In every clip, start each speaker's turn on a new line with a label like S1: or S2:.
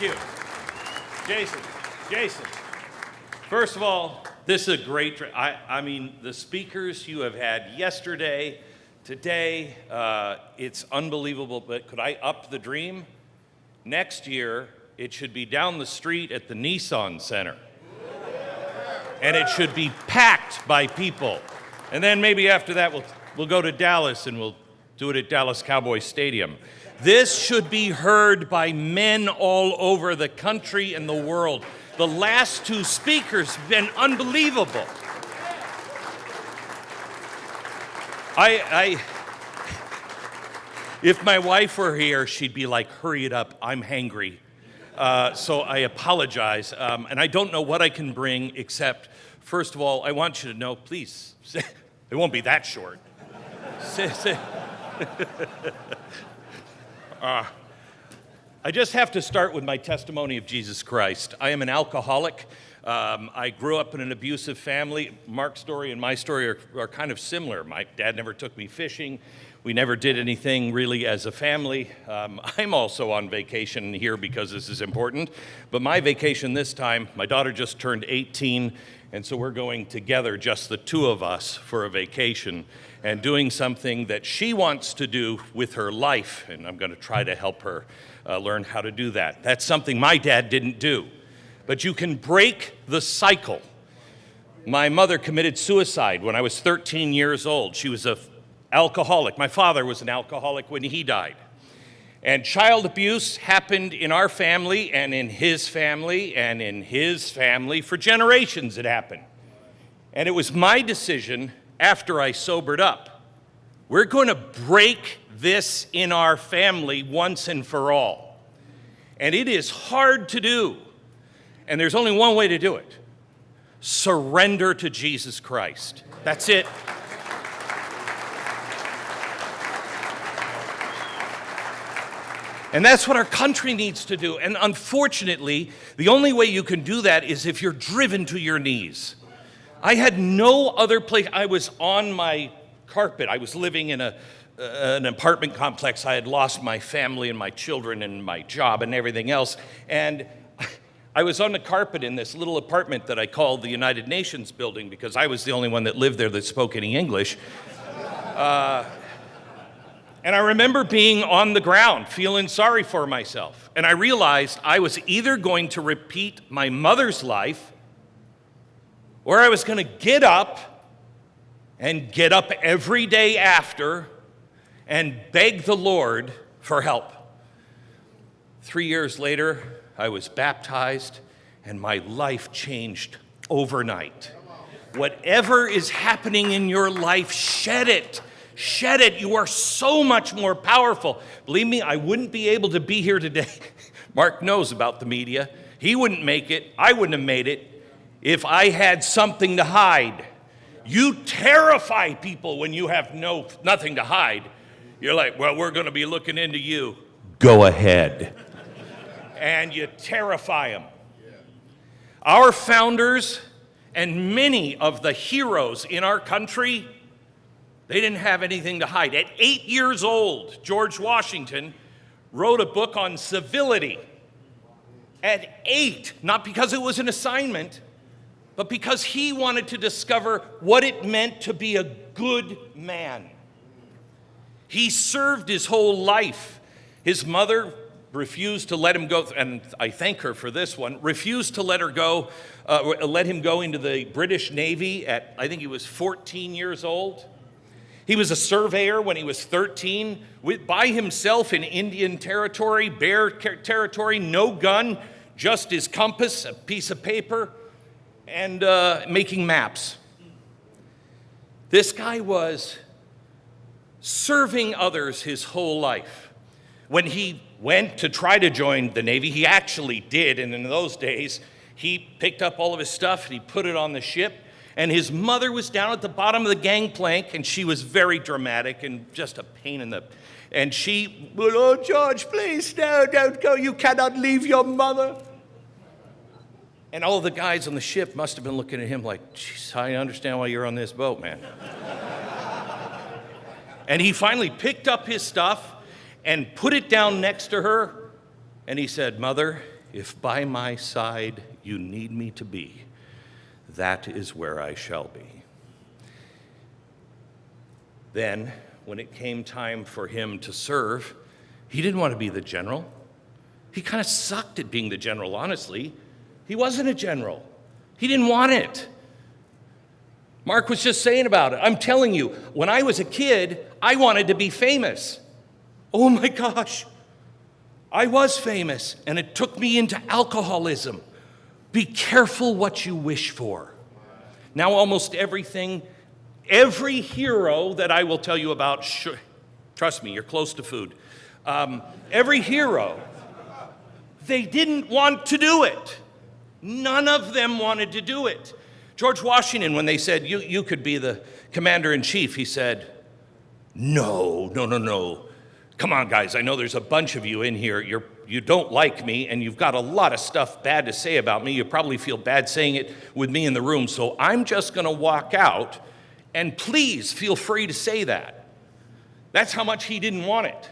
S1: Thank you. Jason. First of all, this is a great, I mean, the speakers you have had yesterday, today, it's unbelievable, but could I up the dream? Next year, it should be down the street at the Nissan Center. And it should be packed by people. And then maybe after that, we'll go to Dallas and we'll do it at Dallas Cowboys Stadium. This should be heard by men all over the country and the world. The last two speakers have been unbelievable. If my wife were here, she'd be like, hurry it up, I'm hangry. So I apologize. And I don't know what I can bring except, first of all, I want you to know, please, it won't be that short. I just have to start with my testimony of Jesus Christ. I am an alcoholic. I grew up in an abusive family. Mark's story and my story are kind of similar. My dad never took me fishing. We never did anything really as a family. I'm also on vacation here because this is important. But my vacation this time, my daughter just turned 18, and so we're going together, just the two of us, for a vacation and doing something that she wants to do with her life, and I'm going to try to help her learn how to do that. That's something my dad didn't do. But you can break the cycle. My mother committed suicide when I was 13 years old. She was an alcoholic. My father was an alcoholic when he died. And child abuse happened in our family and in his family and in his family. For generations it happened. And it was my decision after I sobered up. We're going to break this in our family once and for all. And it is hard to do. And there's only one way to do it. Surrender to Jesus Christ. That's it. And that's what our country needs to do. And unfortunately, the only way you can do that is if you're driven to your knees. I had no other place. I was on my carpet. I was living in an apartment complex. I had lost my family and my children and my job and everything else. And I was on the carpet in this little apartment that I called the United Nations building because I was the only one that lived there that spoke any English. And I remember being on the ground, feeling sorry for myself. And I realized I was either going to repeat my mother's life, or I was going to get up every day after and beg the Lord for help. 3 years later, I was baptized, and my life changed overnight. Whatever is happening in your life, shed it. Shed it. You are so much more powerful. Believe me, I wouldn't be able to be here today. Mark knows about the media. He wouldn't make it. I wouldn't have made it if I had something to hide. You terrify people when you have nothing to hide. You're like, well, we're going to be looking into you. Go ahead. And you terrify them. Our founders and many of the heroes in our country, they didn't have anything to hide. At 8 years old, George Washington wrote a book on civility. At 8, not because it was an assignment, but because he wanted to discover what it meant to be a good man. He served his whole life. His mother refused to let him go, and I thank her for this one, refused to let him go into the British Navy at, I think he was 14 years old. He was a surveyor when he was 13, by himself in Indian territory, bear territory, no gun, just his compass, a piece of paper, and making maps. This guy was serving others his whole life. When he went to try to join the Navy, he actually did, and in those days, he picked up all of his stuff and he put it on the ship. And his mother was down at the bottom of the gangplank, and she was very dramatic and just a pain in the... And she, well, oh, George, please, no, don't go. You cannot leave your mother. And all the guys on the ship must have been looking at him like, geez, I understand why you're on this boat, man. And he finally picked up his stuff and put it down next to her, and he said, Mother, if by my side you need me to be, that is where I shall be. Then, when it came time for him to serve, he didn't want to be the general. He kind of sucked at being the general, honestly. He wasn't a general. He didn't want it. Mark was just saying about it. I'm telling you, when I was a kid, I wanted to be famous. Oh my gosh, I was famous, and it took me into alcoholism. Be careful what you wish for. Now almost everything, every hero that I will tell you about, trust me, you're close to food. Every hero, they didn't want to do it. None of them wanted to do it. George Washington, when they said, you could be the commander-in-chief, he said, no. Come on, guys, I know there's a bunch of you in here. You don't like me, and you've got a lot of stuff bad to say about me. You probably feel bad saying it with me in the room, so I'm just going to walk out, and please feel free to say that. That's how much he didn't want it.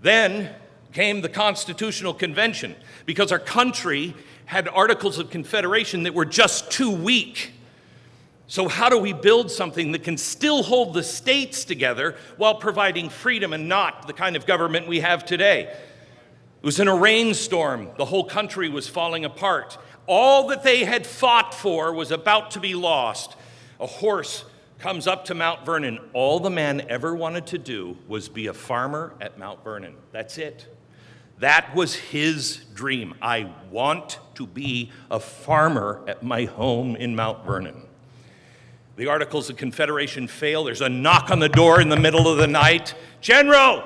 S1: Then came the Constitutional Convention, because our country had Articles of Confederation that were just too weak. So how do we build something that can still hold the states together while providing freedom and not the kind of government we have today? It was in a rainstorm. The whole country was falling apart. All that they had fought for was about to be lost. A horse comes up to Mount Vernon. All the man ever wanted to do was be a farmer at Mount Vernon. That's it. That was his dream. I want to be a farmer at my home in Mount Vernon. The Articles of Confederation fail. There's a knock on the door in the middle of the night. General!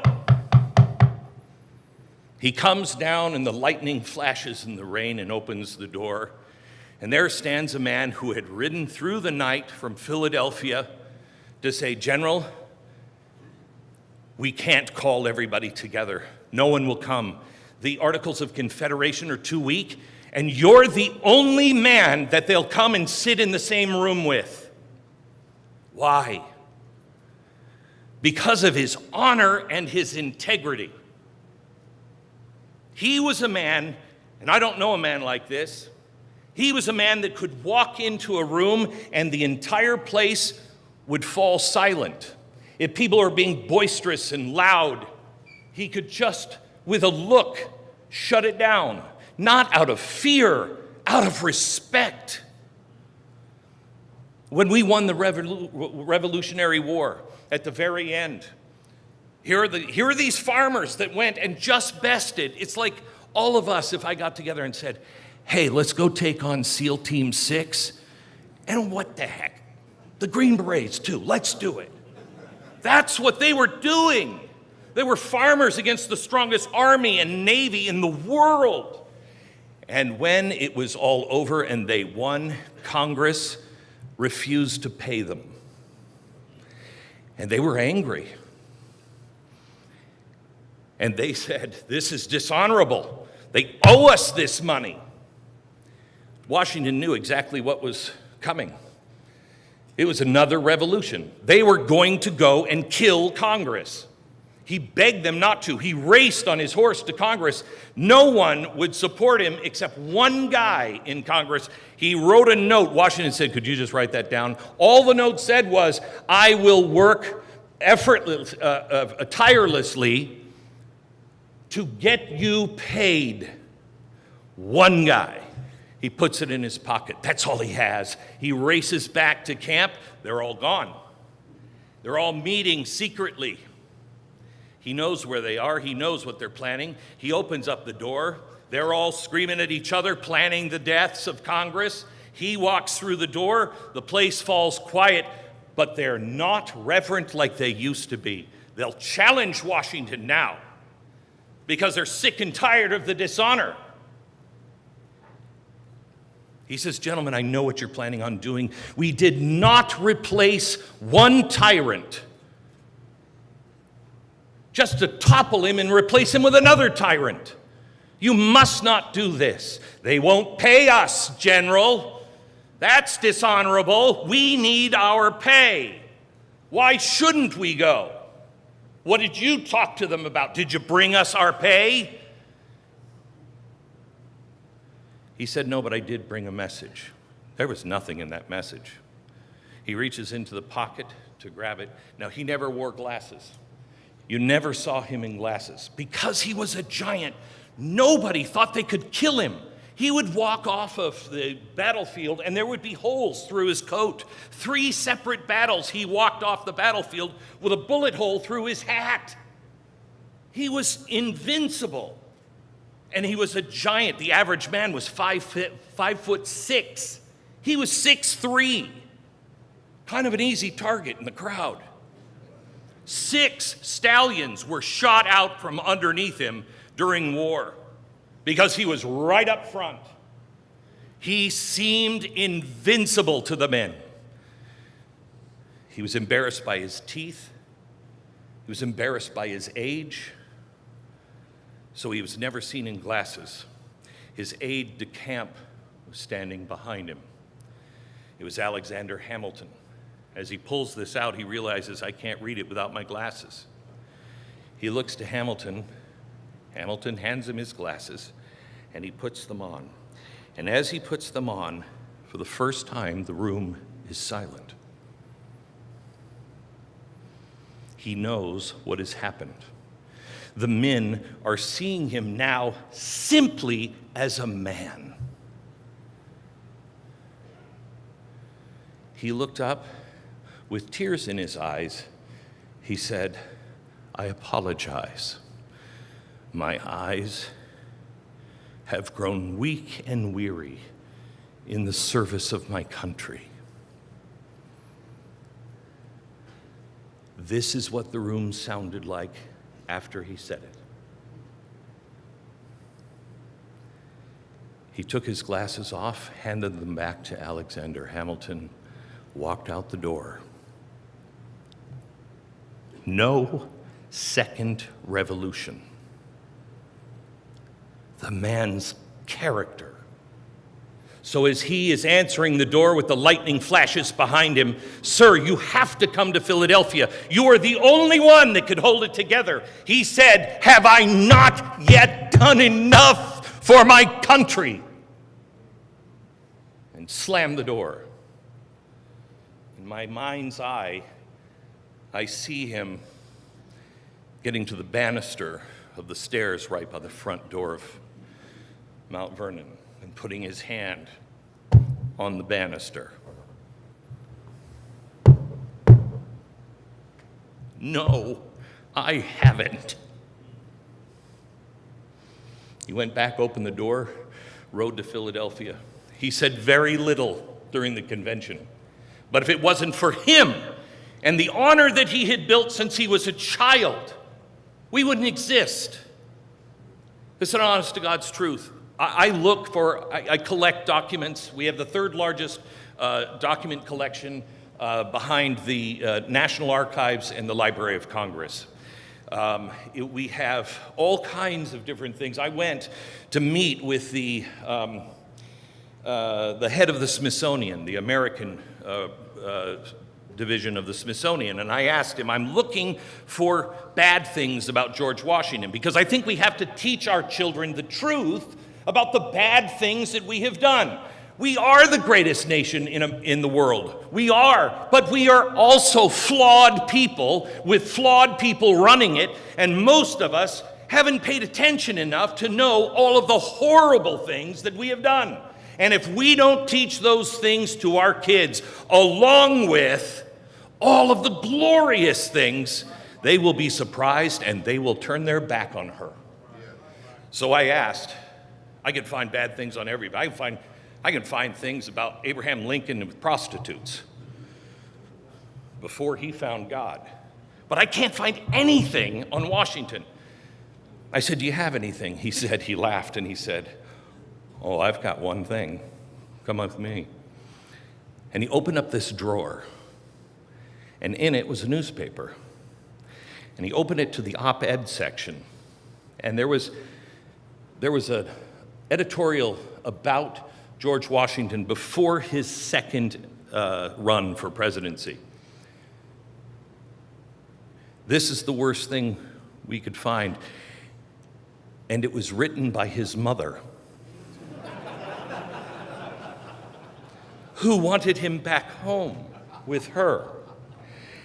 S1: He comes down and the lightning flashes in the rain and opens the door. And there stands a man who had ridden through the night from Philadelphia to say, General, we can't call everybody together. No one will come. The Articles of Confederation are too weak, and you're the only man that they'll come and sit in the same room with. Why? Because of his honor and his integrity. He was a man, and I don't know a man like this, he was a man that could walk into a room and the entire place would fall silent. If people are being boisterous and loud, he could just, with a look, shut it down. Not out of fear, out of respect. When we won the Revolutionary War, at the very end, here are these farmers that went and just bested. It's like all of us, if I got together and said, hey, let's go take on SEAL Team 6. And what the heck? The Green Berets too, let's do it. That's what they were doing. They were farmers against the strongest army and navy in the world. And when it was all over and they won, Congress refused to pay them. And they were angry. And they said, this is dishonorable. They owe us this money. Washington knew exactly what was coming. It was another revolution. They were going to go and kill Congress. He begged them not to. He raced on his horse to Congress. No one would support him except one guy in Congress. He wrote a note. Washington said, could you just write that down? All the note said was, I will work tirelessly to get you paid. One guy. He puts it in his pocket. That's all he has. He races back to camp. They're all gone. They're all meeting secretly. He knows where they are. He knows what they're planning. He opens up the door. They're all screaming at each other, planning the deaths of Congress. He walks through the door. The place falls quiet, but they're not reverent like they used to be. They'll challenge Washington now because they're sick and tired of the dishonor. He says, gentlemen, I know what you're planning on doing. We did not replace one tyrant just to topple him and replace him with another tyrant. You must not do this. They won't pay us, General. That's dishonorable. We need our pay. Why shouldn't we go? What did you talk to them about? Did you bring us our pay? He said, no, but I did bring a message. There was nothing in that message. He reaches into the pocket to grab it. Now, he never wore glasses. You never saw him in glasses. Because he was a giant, nobody thought they could kill him. He would walk off of the battlefield, and there would be holes through his coat. 3 separate battles, he walked off the battlefield with a bullet hole through his hat. He was invincible. And he was a giant. The average man was 5'6". He was 6'3". Kind of an easy target in the crowd. 6 stallions were shot out from underneath him during war because he was right up front. He seemed invincible to the men. He was embarrassed by his teeth. He was embarrassed by his age. So he was never seen in glasses. His aide de camp was standing behind him. It was Alexander Hamilton. As he pulls this out, he realizes, I can't read it without my glasses. He looks to Hamilton. Hamilton hands him his glasses, and he puts them on. And as he puts them on, for the first time, the room is silent. He knows what has happened. The men are seeing him now simply as a man. He looked up with tears in his eyes. He said, I apologize. My eyes have grown weak and weary in the service of my country. This is what the room sounded like after he said it. He took his glasses off, handed them back to Alexander Hamilton, walked out the door. No second revolution. The man's character. So as he is answering the door with the lightning flashes behind him, sir, you have to come to Philadelphia. You are the only one that could hold it together. He said, have I not yet done enough for my country? And slammed the door. In my mind's eye, I see him getting to the banister of the stairs right by the front door of Mount Vernon and putting his hand on the banister. No, I haven't. He went back, opened the door, rode to Philadelphia. He said very little during the convention. But if it wasn't for him and the honor that he had built since he was a child, we wouldn't exist. This is an honest to God's truth. I collect documents. We have the 3rd largest document collection behind the National Archives and the Library of Congress. We have all kinds of different things. I went to meet with the head of the Smithsonian, the American division of the Smithsonian, and I asked him, I'm looking for bad things about George Washington because I think we have to teach our children the truth about the bad things that we have done. We are the greatest nation in the world. We are, but we are also flawed people with flawed people running it, and most of us haven't paid attention enough to know all of the horrible things that we have done. And if we don't teach those things to our kids, along with all of the glorious things, they will be surprised and they will turn their back on her. So I asked, I can find bad things on everybody. I can find things about Abraham Lincoln with prostitutes before he found God. But I can't find anything on Washington. I said, do you have anything? He laughed and he said, oh, I've got one thing. Come with me. And he opened up this drawer, and in it was a newspaper. And he opened it to the op-ed section, and there was an editorial about George Washington before his second run for presidency. This is the worst thing we could find, and it was written by his mother. who wanted him back home with her.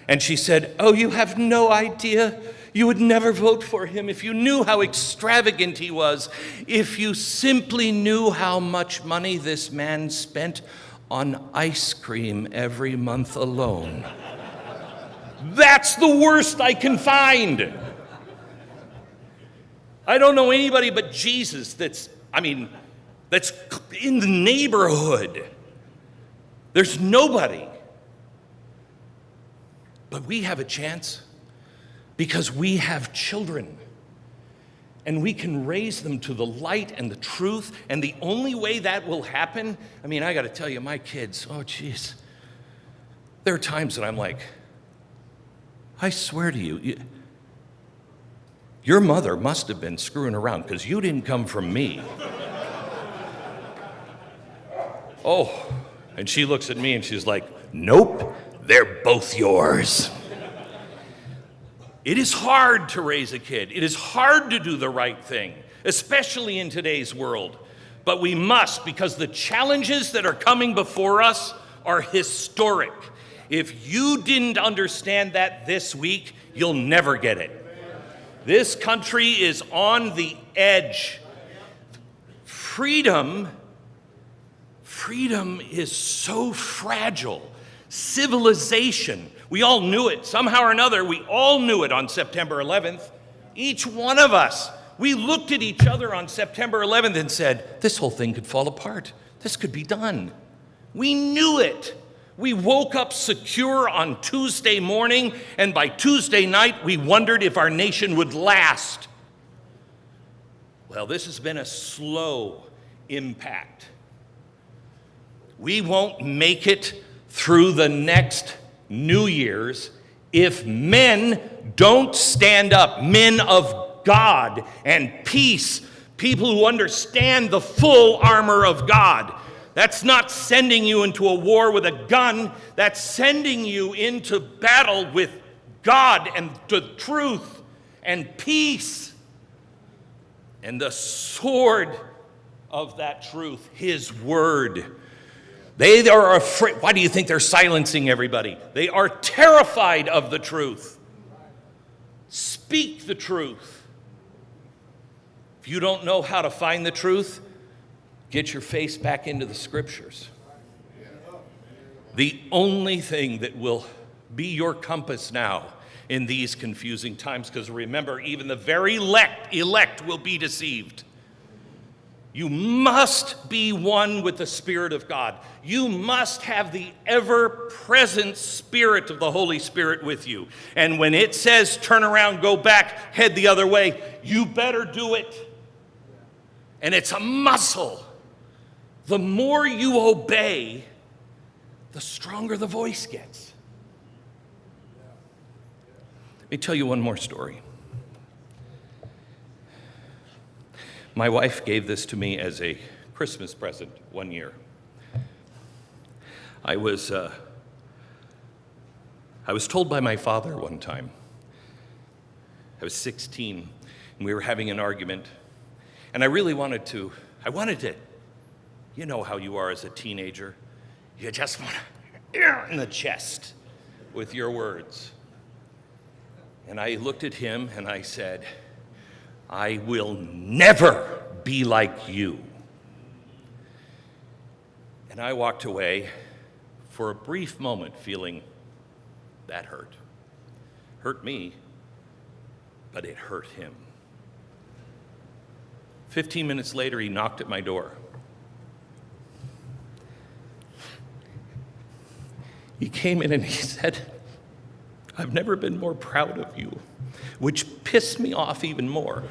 S1: And she said, "Oh, you have no idea. You would never vote for him if you knew how extravagant he was, if you simply knew how much money this man spent on ice cream every month alone." That's the worst I can find. I don't know anybody but Jesus that's in the neighborhood. There's nobody. But we have a chance because we have children. And we can raise them to the light and the truth. And the only way that will happen, I got to tell you, my kids, oh, geez. There are times that I'm like, I swear to you, your mother must have been screwing around because you didn't come from me. Oh, and she looks at me and she's like, nope, they're both yours. It is hard to raise a kid. It is hard to do the right thing, especially in today's world. But we must, because the challenges that are coming before us are historic. If you didn't understand that this week, you'll never get it. This country is on the edge. Freedom is so fragile. Civilization, we all knew it. Somehow or another, we all knew it on September 11th. Each one of us, we looked at each other on September 11th and said, this whole thing could fall apart. This could be done. We knew it. We woke up secure on Tuesday morning, and by Tuesday night, we wondered if our nation would last. Well, this has been a slow impact. We won't make it through the next New Year's if men don't stand up, men of God and peace, people who understand the full armor of God. That's not sending you into a war with a gun. That's sending you into battle with God and the truth and peace and the sword of that truth, His word. They are afraid. Why do you think they're silencing everybody? They are terrified of the truth. Speak the truth. If you don't know how to find the truth, get your face back into the scriptures. The only thing that will be your compass now in these confusing times, because remember, even the very elect will be deceived. You must be one with the Spirit of God. You must have the ever-present Spirit of the Holy Spirit with you. And when it says turn around, go back, head the other way, you better do it. And it's a muscle. The more you obey, the stronger the voice gets. Let me tell you one more story. My wife gave this to me as a Christmas present one year. I was told by my father one time. I was 16, and we were having an argument. And I wanted to, you know how you are as a teenager. You just want to in the chest with your words. And I looked at him and I said, I will never be like you. And I walked away for a brief moment feeling that hurt. Hurt me, but it hurt him. 15 minutes later, he knocked at my door. He came in and he said, I've never been more proud of you, which pissed me off even more.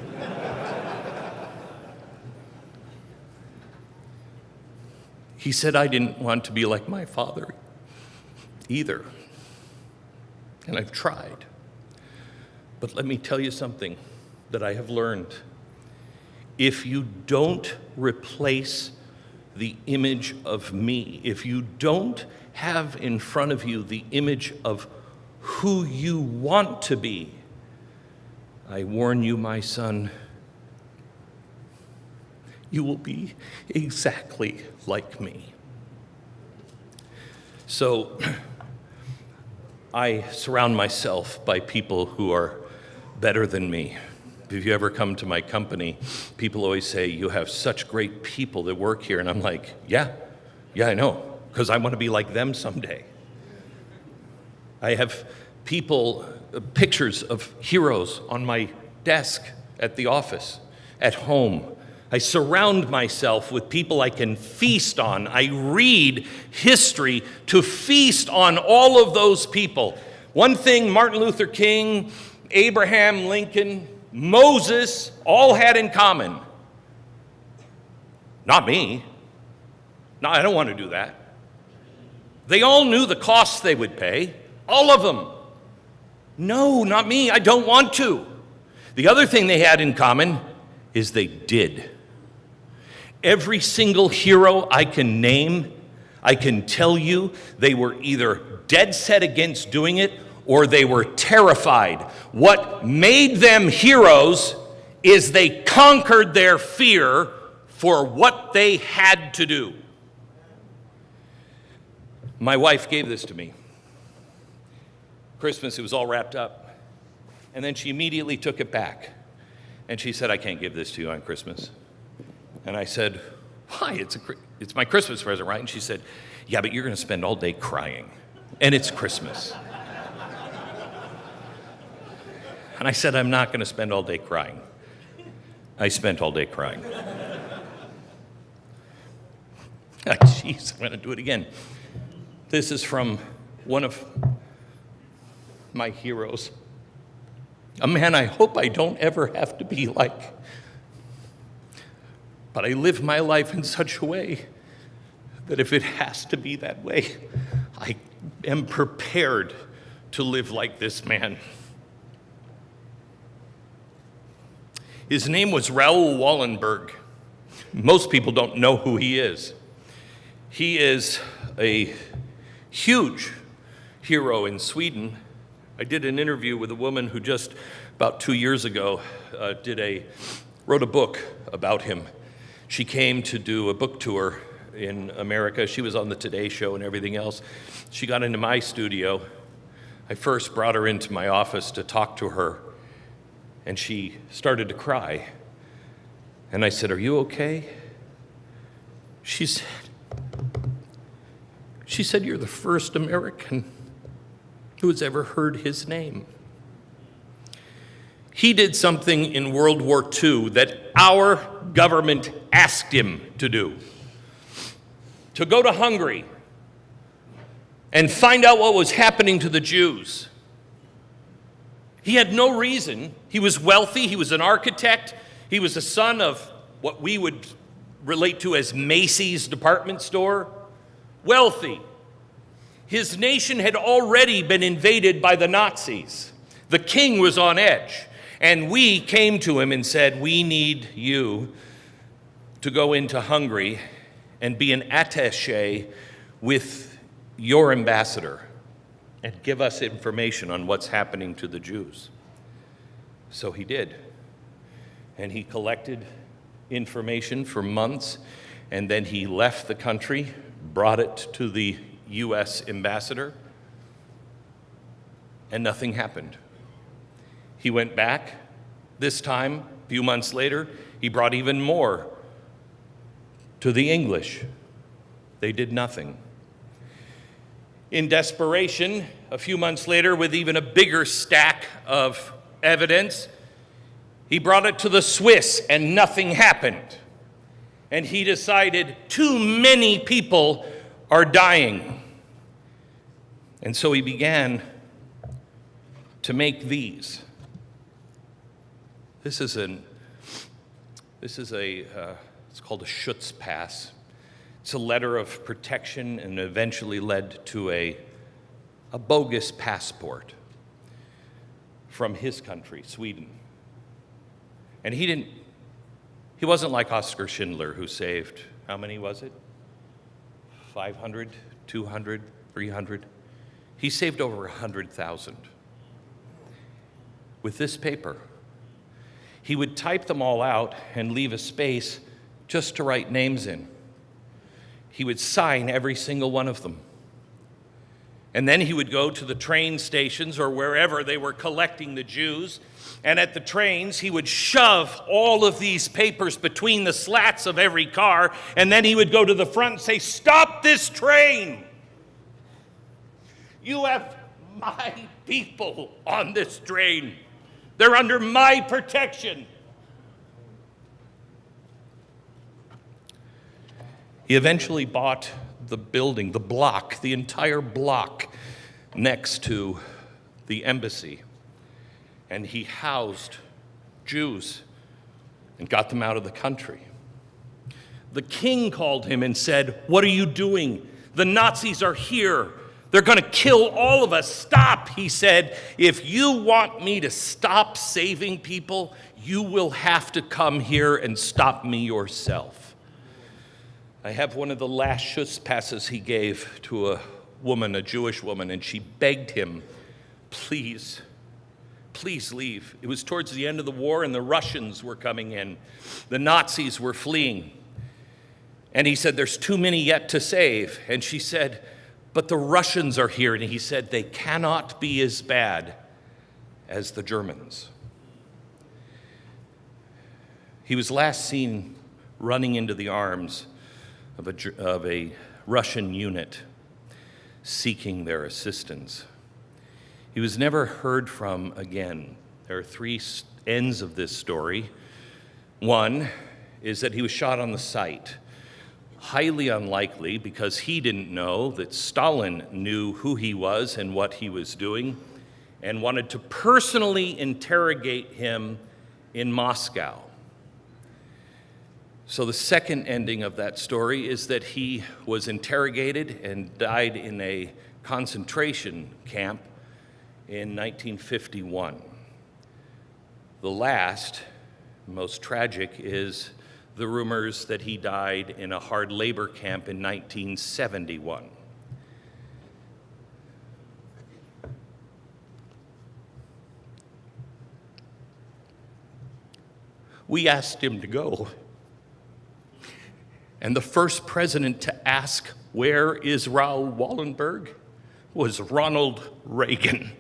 S1: He said, I didn't want to be like my father either, and I've tried. But let me tell you something that I have learned. If you don't replace the image of me, if you don't have in front of you the image of who you want to be, I warn you, my son, you will be exactly like me. So I surround myself by people who are better than me. If you ever come to my company, people always say, you have such great people that work here. And I'm like, yeah, I know, because I want to be like them someday. I have people, pictures of heroes on my desk at the office, at home. I surround myself with people I can feast on. I read history to feast on all of those people. One thing Martin Luther King, Abraham Lincoln, Moses all had in common. Not me. No, I don't want to do that. They all knew the costs they would pay. All of them. No, not me. I don't want to. The other thing they had in common is they did. Every single hero I can name, I can tell you, they were either dead set against doing it or they were terrified. What made them heroes is they conquered their fear for what they had to do. My wife gave this to me. Christmas, it was all wrapped up. And then she immediately took it back. And she said, I can't give this to you on Christmas. And I said, why? It's my Christmas present, right? And she said, yeah, but you're going to spend all day crying. And it's Christmas. And I said, I'm not going to spend all day crying. I spent all day crying. Jeez, I'm going to do it again. This is from one of my heroes. A man I hope I don't ever have to be like. But I live my life in such a way that if it has to be that way, I am prepared to live like this man. His name was Raoul Wallenberg. Most people don't know who he is. He is a huge hero in Sweden. I did an interview with a woman who just about 2 years ago wrote a book about him. She came to do a book tour in America. She was on the Today Show and everything else. She got into my studio. I first brought her into my office to talk to her, and she started to cry. And I said, are you okay? She said, you're the first American who has ever heard his name. He did something in World War II that our government asked him to do. To go to Hungary and find out what was happening to the Jews. He had no reason. He was wealthy. He was an architect. He was the son of what we would relate to as Macy's department store. Wealthy. His nation had already been invaded by the Nazis. The king was on edge. And we came to him and said, we need you to go into Hungary and be an attaché with your ambassador and give us information on what's happening to the Jews. So he did. And he collected information for months, and then he left the country, brought it to the U.S. ambassador, and nothing happened. He went back. This time, a few months later, he brought even more to the English. They did nothing. In desperation, a few months later, with even a bigger stack of evidence, he brought it to the Swiss, and nothing happened. And he decided too many people are dying. And so he began to make these. It's called a Schutzpass. It's a letter of protection and eventually led to a bogus passport from his country, Sweden. And he wasn't like Oskar Schindler, who saved, how many was it? 500, 200, 300? He saved over 100,000. With this paper, he would type them all out and leave a space just to write names in. He would sign every single one of them. And then he would go to the train stations or wherever they were collecting the Jews. And at the trains, he would shove all of these papers between the slats of every car. And then he would go to the front and say, "Stop this train! You have my people on this train. They're under my protection." He eventually bought the building, the entire block next to the embassy. And he housed Jews and got them out of the country. The king called him and said, "What are you doing? The Nazis are here. They're going to kill all of us. Stop," he said. "If you want me to stop saving people, you will have to come here and stop me yourself." I have one of the last schuss passes he gave to a woman, a Jewish woman, and she begged him, please leave. It was towards the end of the war, and the Russians were coming in. The Nazis were fleeing. And he said, "There's too many yet to save." And she said, "But the Russians are here." And he said, "They cannot be as bad as the Germans." He was last seen running into the arms of a Russian unit seeking their assistance. He was never heard from again. There are three ends of this story. One is that he was shot on the site. Highly unlikely, because he didn't know that Stalin knew who he was and what he was doing and wanted to personally interrogate him in Moscow. So the second ending of that story is that he was interrogated and died in a concentration camp in 1951. The last, most tragic, is the rumors that he died in a hard labor camp in 1971. We asked him to go. And the first president to ask, "Where is Raoul Wallenberg?" was Ronald Reagan.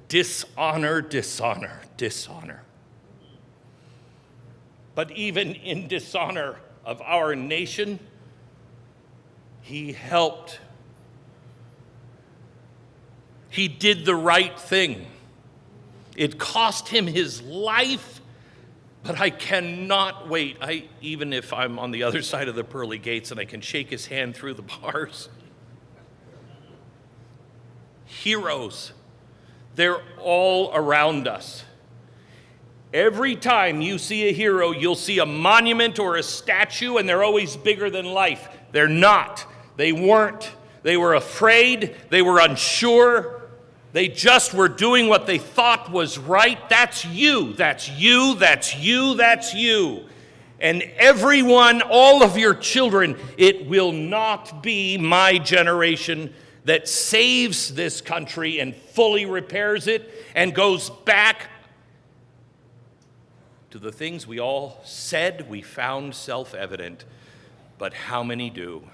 S1: Dishonor, dishonor, dishonor. But even in dishonor of our nation, he helped. He did the right thing. It cost him his life. But I cannot wait, even if I'm on the other side of the pearly gates and I can shake his hand through the bars. Heroes, they're all around us. Every time you see a hero, you'll see a monument or a statue, and they're always bigger than life. They're not. They weren't. They were afraid. They were unsure. They just were doing what they thought was right. That's you, that's you, that's you, that's you. And everyone, all of your children, it will not be my generation that saves this country and fully repairs it and goes back to the things we all said we found self-evident, but how many do?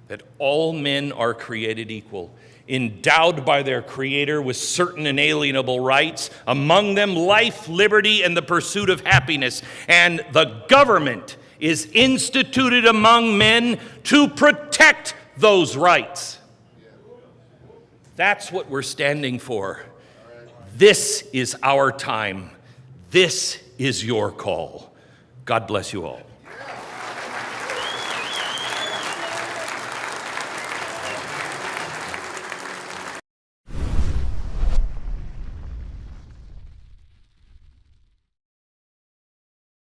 S1: That all men are created equal, endowed by their Creator with certain inalienable rights, among them life, liberty, and the pursuit of happiness. And the government is instituted among men to protect those rights. That's what we're standing for. This is our time. This is your call. God bless you all.